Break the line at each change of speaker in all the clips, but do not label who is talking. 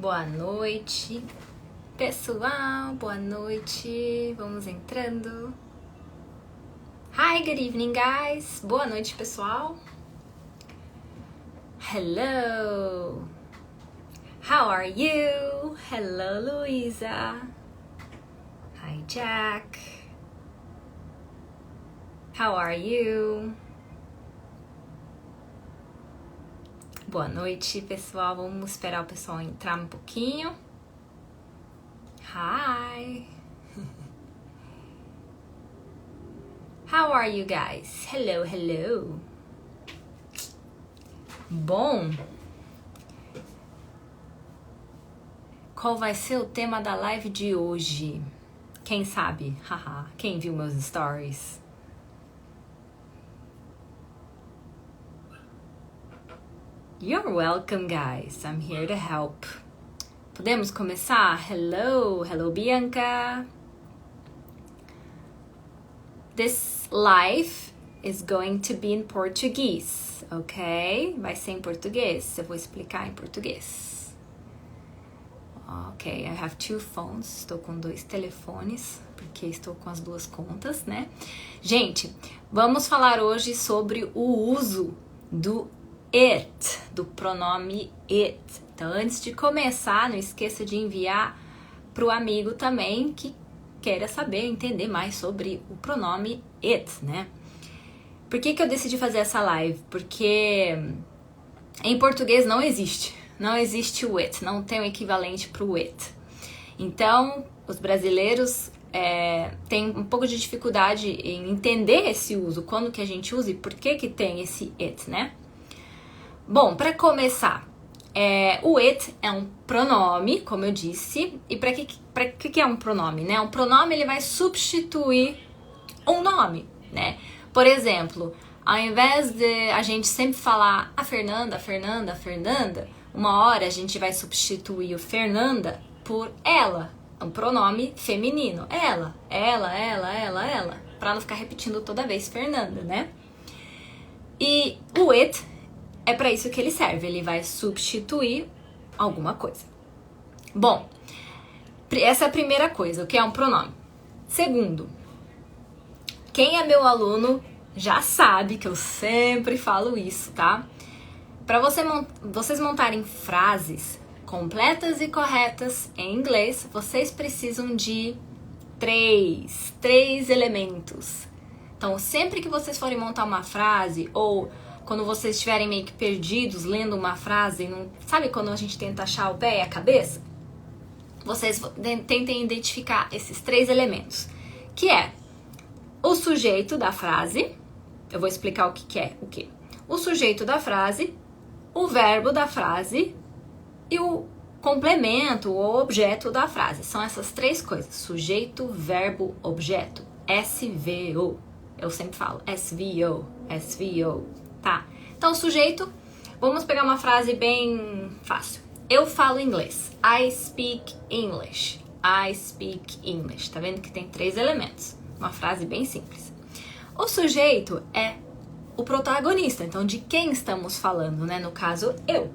Boa noite, pessoal, boa noite, vamos entrando. Hi, good evening, guys. Boa noite, pessoal. Hello. How are you? Hello, Luisa. Hi, Jack. How are you? Boa noite, pessoal. Vamos esperar o pessoal entrar um pouquinho. Hi. How are you guys? Hello, hello. Bom, qual vai ser o tema da live de hoje? Quem sabe? Haha. Quem viu meus stories? You're welcome, guys. I'm here to help. Podemos começar? Hello, hello, Bianca. This live is going to be in Portuguese, ok? Vai ser em português. Eu vou explicar em português. Ok, I have two phones. Estou com 2 telefones, porque estou com as 2 contas, né? Gente, vamos falar hoje sobre o uso do it, do pronome it. Então, antes de começar, não esqueça de enviar para o amigo também que queira saber, entender mais sobre o pronome it, né? Por que eu decidi fazer essa live? Porque em português não existe o it, não tem o equivalente para o it. Então, os brasileiros têm um pouco de dificuldade em entender esse uso, quando que a gente usa e por que tem esse it, né? Bom, para começar, o it é um pronome, como eu disse, e para que é um pronome, né? Um pronome ele vai substituir um nome, né? Por exemplo, ao invés de a gente sempre falar a Fernanda, uma hora a gente vai substituir o Fernanda por ela, um pronome feminino, ela, para não ficar repetindo toda vez Fernanda, né? E o it é para isso que ele serve, ele vai substituir alguma coisa. Bom, essa é a primeira coisa, o que é um pronome. Segundo, quem é meu aluno já sabe que eu sempre falo isso, tá? Para vocês montarem frases completas e corretas em inglês, vocês precisam de três elementos. Então, sempre que vocês forem montar uma frase ou quando vocês estiverem meio que perdidos lendo uma frase, não, sabe quando a gente tenta achar o pé e a cabeça? Vocês tentem identificar esses 3 elementos, que é o sujeito da frase, eu vou explicar o que é o quê. O sujeito da frase, o verbo da frase e o complemento ou objeto da frase. São essas 3 coisas, sujeito, verbo, objeto, SVO. Eu sempre falo SVO. Tá, então o sujeito, vamos pegar uma frase bem fácil. Eu falo inglês. I speak English. Tá vendo que tem 3 elementos? Uma frase bem simples. O sujeito é o protagonista, então de quem estamos falando, né? No caso, eu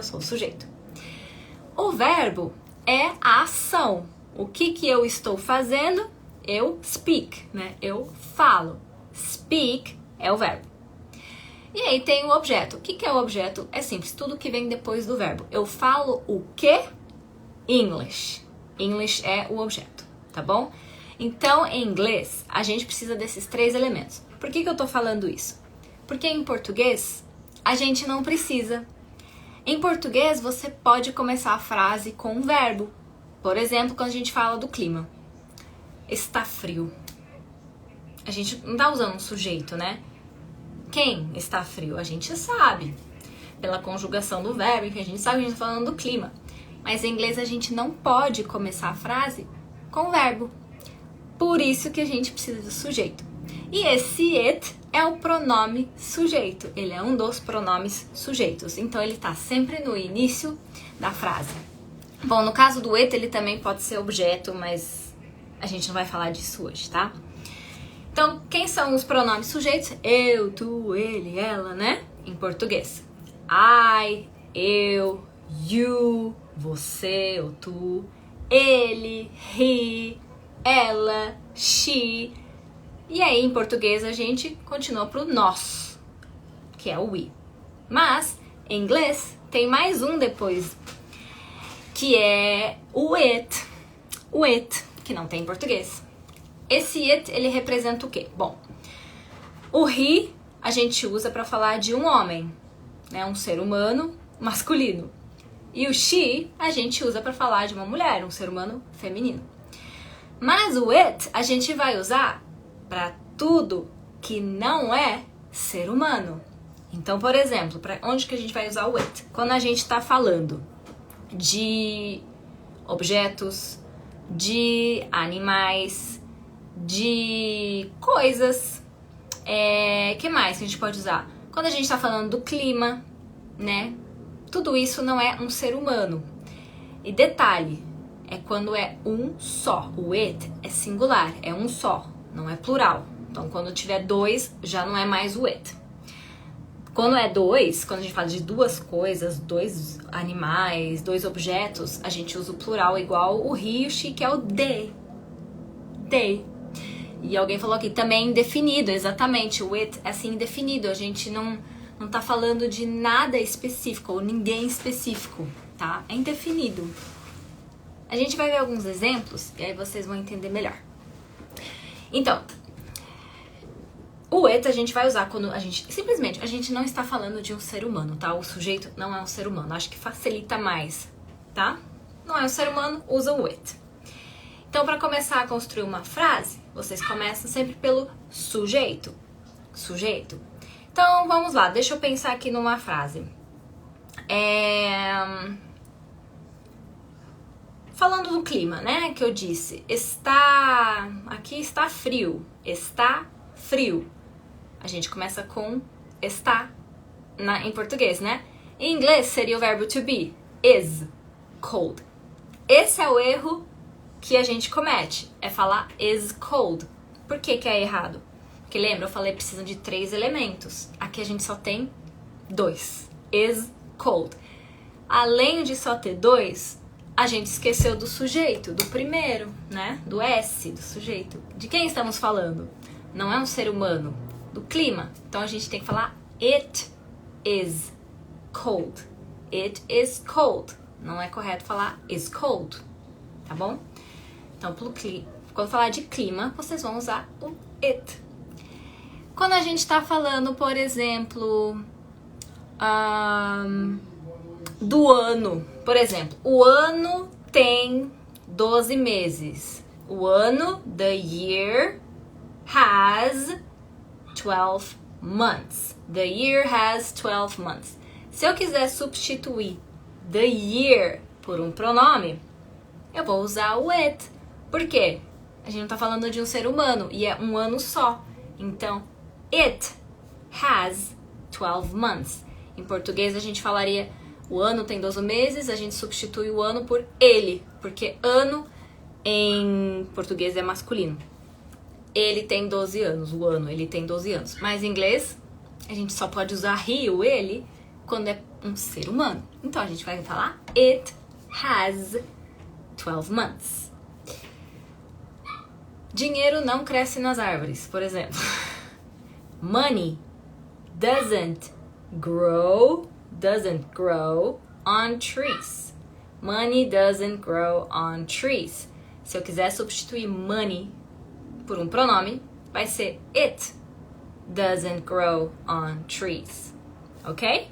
sou o sujeito. O verbo é a ação. O que eu estou fazendo? Eu speak, né? Eu falo. Speak é o verbo. E aí tem o objeto. O que é o objeto? É simples, tudo que vem depois do verbo. Eu falo o quê? English. English é o objeto, tá bom? Então, em inglês, a gente precisa desses 3 elementos. Por que eu tô falando isso? Porque em português, a gente não precisa. Em português, você pode começar a frase com um verbo. Por exemplo, quando a gente fala do clima. Está frio. A gente não tá usando um sujeito, né? Quem está frio? A gente sabe. Pela conjugação do verbo, que a gente sabe que a gente tá falando do clima. Mas em inglês a gente não pode começar a frase com verbo. Por isso que a gente precisa do sujeito. E esse it é o pronome sujeito. Ele é um dos pronomes sujeitos. Então ele tá sempre no início da frase. Bom, no caso do it, ele também pode ser objeto, mas a gente não vai falar disso hoje, tá? Então, quem são os pronomes sujeitos? Eu, tu, ele, ela, né? Em português. I, eu, you, você ou tu, ele, he, ela, she. E aí, em português, a gente continua pro nós, que é o we. Mas, em inglês, tem mais um depois, que é o it. O it, que não tem em português. Esse it, ele representa o quê? Bom, o he a gente usa para falar de um homem, né? Um ser humano masculino. E o she a gente usa para falar de uma mulher, um ser humano feminino. Mas o it a gente vai usar para tudo que não é ser humano. Então, por exemplo, para onde que a gente vai usar o it? Quando a gente está falando de objetos, de animais, de coisas. Que mais que a gente pode usar? Quando a gente está falando do clima, né? Tudo isso não é um ser humano. E detalhe, é quando é um só. O it é singular, é um só, não é plural. Então, quando tiver dois, já não é mais o it. Quando é dois, quando a gente fala de duas coisas, dois animais, dois objetos, a gente usa o plural igual o he e o she, que é o they. They. E alguém falou aqui, também indefinido, exatamente. O it é assim, indefinido. A gente não tá falando de nada específico, ou ninguém específico, tá? É indefinido. A gente vai ver alguns exemplos, e aí vocês vão entender melhor. Então, o it a gente vai usar quando a gente não está falando de um ser humano, tá? O sujeito não é um ser humano. Acho que facilita mais, tá? Não é um ser humano, usa o it. Então, para começar a construir uma frase, vocês começam sempre pelo sujeito. Sujeito. Então, vamos lá. Deixa eu pensar aqui numa frase. Falando do clima, né? Que eu disse. Aqui está frio. Está frio. A gente começa com está em português, né? Em inglês seria o verbo to be. Is cold. Esse é o erro que a gente comete. É falar is cold. Por que é errado? Porque lembra, eu falei precisam de 3 elementos. Aqui a gente só tem 2. Is cold. Além de só ter 2, a gente esqueceu do sujeito, do primeiro, né? Do S, do sujeito. De quem estamos falando? Não é um ser humano. Do clima. Então a gente tem que falar it is cold. It is cold. Não é correto falar is cold. Tá bom? Então, quando falar de clima, vocês vão usar o it. Quando a gente está falando, por exemplo, do ano. Por exemplo, o ano tem 12 meses. O ano, the year, has 12 months. The year has 12 months. Se eu quiser substituir the year por um pronome, eu vou usar o it. Por quê? A gente não tá falando de um ser humano e é um ano só. Então, it has 12 months. Em português a gente falaria o ano tem 12 meses, a gente substitui o ano por ele, porque ano em português é masculino. Ele tem 12 anos, o ano, ele tem 12 anos. Mas em inglês, a gente só pode usar he ou ele quando é um ser humano. Então a gente vai falar it has 12 months. Dinheiro não cresce nas árvores, por exemplo. Money doesn't grow on trees. Money doesn't grow on trees. Se eu quiser substituir money por um pronome, vai ser it doesn't grow on trees. Ok?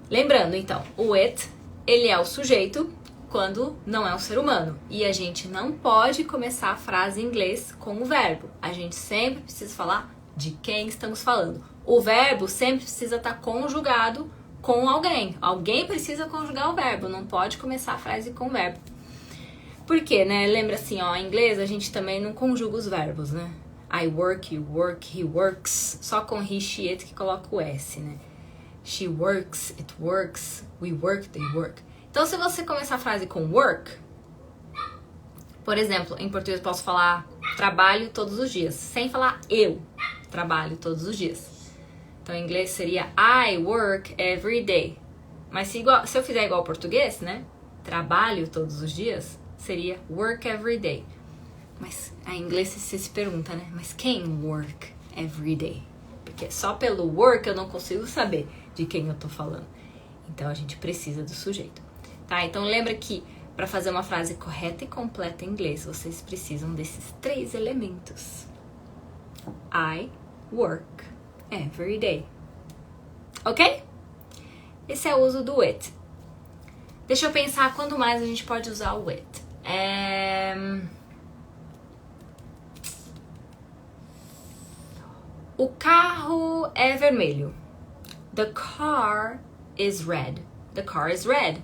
Lembrando, então, o it, ele é o sujeito quando não é um ser humano. E a gente não pode começar a frase em inglês com o verbo. A gente sempre precisa falar de quem estamos falando. O verbo sempre precisa estar conjugado com alguém. Alguém precisa conjugar o verbo, não pode começar a frase com o verbo. Por quê, né? Lembra assim, ó, em inglês a gente também não conjuga os verbos, né? I work, you work, he works. Só com he, she, it que coloca o S, né? She works, it works, we work, they work. Então, se você começar a frase com work, por exemplo, em português eu posso falar trabalho todos os dias, sem falar eu trabalho todos os dias. Então, em inglês seria I work every day. Mas se eu fizer igual ao português, né? Trabalho todos os dias, seria work every day. Mas em inglês você se pergunta, né? Mas quem work every day? Porque só pelo work eu não consigo saber de quem eu tô falando. Então a gente precisa do sujeito. Tá? Então lembra que para fazer uma frase correta e completa em inglês, vocês precisam desses 3 elementos. I work every day. Ok? Esse é o uso do it. Deixa eu pensar quando mais a gente pode usar o it. O carro é vermelho. The car is red. The car is red.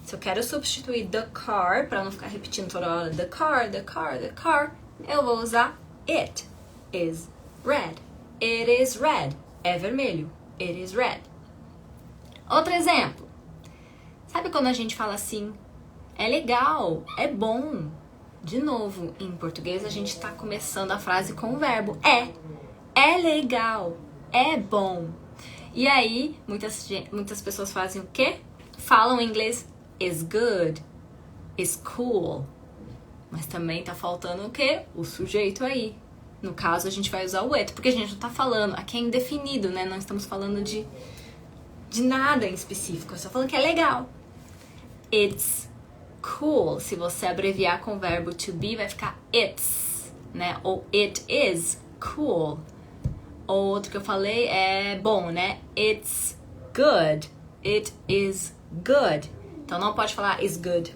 Se eu quero substituir the car, para não ficar repetindo toda hora the car, the car, the car, eu vou usar it is red. It is red. É vermelho. It is red. Outro exemplo. Sabe quando a gente fala assim, é legal, é bom? De novo, em português a gente está começando a frase com o verbo é legal, é bom. E aí, muitas pessoas fazem o quê? Falam em inglês is good, is cool. Mas também tá faltando o quê? O sujeito aí. No caso, a gente vai usar o it, porque a gente não tá falando, aqui é indefinido, né? Não estamos falando de nada em específico, eu só falando que é legal. It's cool. Se você abreviar com o verbo to be, vai ficar it's, né? Ou it is cool. Outro que eu falei é bom, né? It's good. It is good. Então não pode falar is good,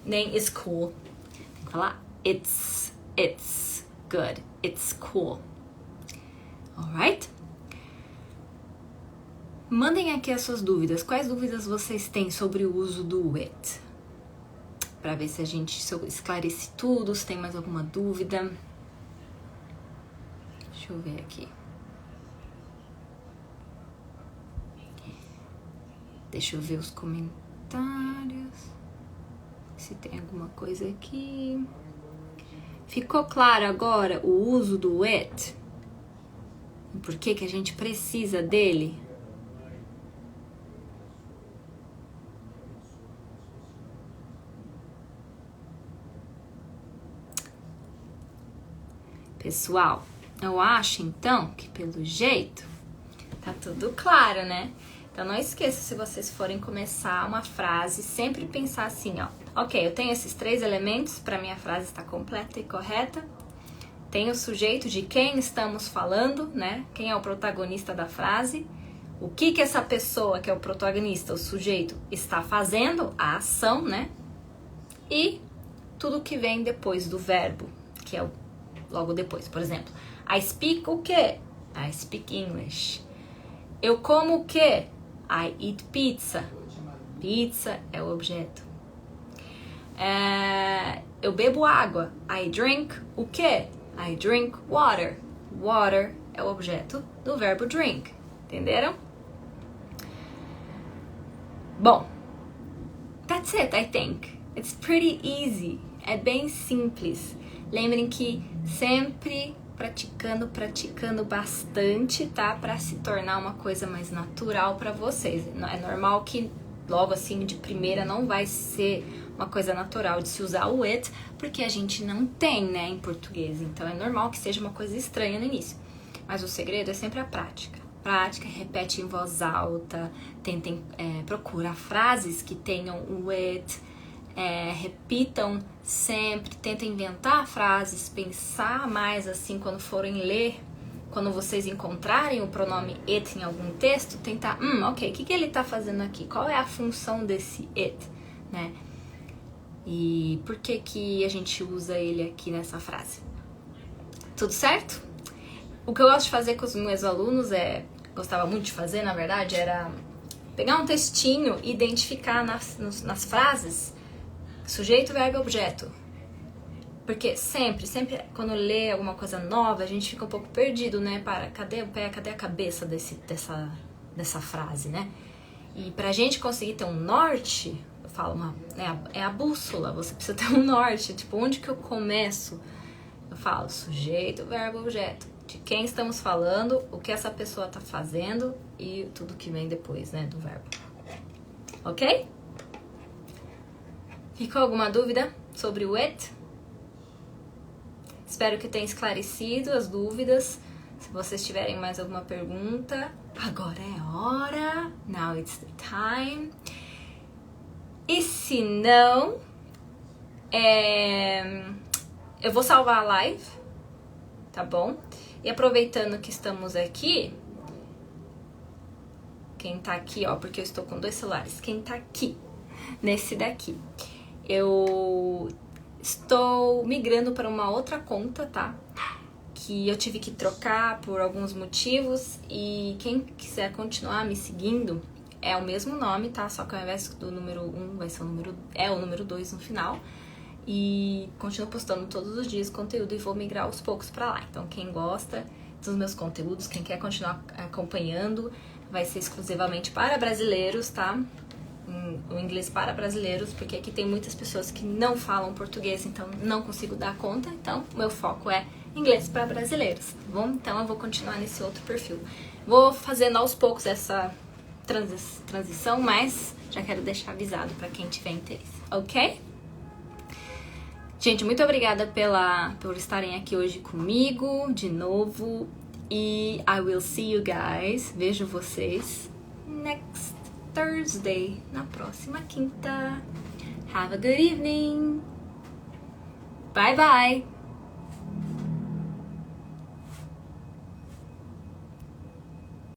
nem is cool. Tem que falar it's good. It's cool. Alright? Mandem aqui as suas dúvidas. Quais dúvidas vocês têm sobre o uso do it? Pra ver se eu esclareci tudo, se tem mais alguma dúvida. Deixa eu ver aqui. Deixa eu ver os comentários. Se tem alguma coisa aqui. Ficou claro agora o uso do it? Por que a gente precisa dele? Pessoal, eu acho então que pelo jeito tá tudo claro, né? Então não esqueça, se vocês forem começar uma frase, sempre pensar assim, ó. Ok, eu tenho esses 3 elementos para minha frase estar completa e correta. Tem o sujeito de quem estamos falando, né? Quem é o protagonista da frase. O que essa pessoa que é o protagonista, o sujeito, está fazendo, a ação, né? E tudo que vem depois do verbo, que é o logo depois. Por exemplo, I speak o quê? I speak English. Eu como o quê? I eat pizza. Pizza é o objeto. Eu bebo água. I drink o quê? I drink water. Water é o objeto do verbo drink. Entenderam? Bom, that's it, I think. It's pretty easy. É bem simples. Lembrem que sempre praticando bastante, tá? Pra se tornar uma coisa mais natural pra vocês. É normal que logo assim de primeira não vai ser uma coisa natural de se usar o it, porque a gente não tem, né, em português. Então é normal que seja uma coisa estranha no início. Mas o segredo é sempre a prática. Prática, repete em voz alta, tentem procurar frases que tenham o it, repitam sempre, tentem inventar frases, pensar mais assim quando forem ler, quando vocês encontrarem o pronome it em algum texto, tentar, ok, o que ele tá fazendo aqui? Qual é a função desse it, né? E por que a gente usa ele aqui nessa frase? Tudo certo? O que eu gosto de fazer com os meus alunos gostava muito de fazer, na verdade, era pegar um textinho e identificar nas frases sujeito, verbo e objeto. Porque sempre quando lê alguma coisa nova, a gente fica um pouco perdido, né? Cadê o pé, cadê a cabeça dessa frase, né? E pra gente conseguir ter um norte, eu falo, é a bússola, você precisa ter um norte. Tipo, onde que eu começo? Eu falo sujeito, verbo, objeto. De quem estamos falando, o que essa pessoa tá fazendo e tudo que vem depois, né, do verbo. ok? Ficou alguma dúvida sobre o it? Espero que eu tenha esclarecido as dúvidas. Se vocês tiverem mais alguma pergunta, agora é a hora. Now it's the time. E se não, eu vou salvar a live, tá bom? E aproveitando que estamos aqui, quem tá aqui, ó, porque eu estou com 2 celulares, quem tá aqui, nesse daqui, eu estou migrando para uma outra conta, tá? Que eu tive que trocar por alguns motivos e quem quiser continuar me seguindo é o mesmo nome, tá? Só que ao invés do número 1 vai ser o número 2 no final. E continuo postando todos os dias conteúdo e vou migrar aos poucos pra lá. Então quem gosta dos meus conteúdos, quem quer continuar acompanhando, vai ser exclusivamente para brasileiros, tá? O inglês para brasileiros, porque aqui tem muitas pessoas que não falam português, então não consigo dar conta. Então o meu foco é inglês para brasileiros, tá bom? Então eu vou continuar nesse outro perfil. Vou fazendo aos poucos essa transição, mas já quero deixar avisado para quem tiver interesse, ok? Gente, muito obrigada por estarem aqui hoje comigo, de novo. E I will see you guys, vejo vocês next Thursday, na próxima quinta. Have a good evening. Bye bye.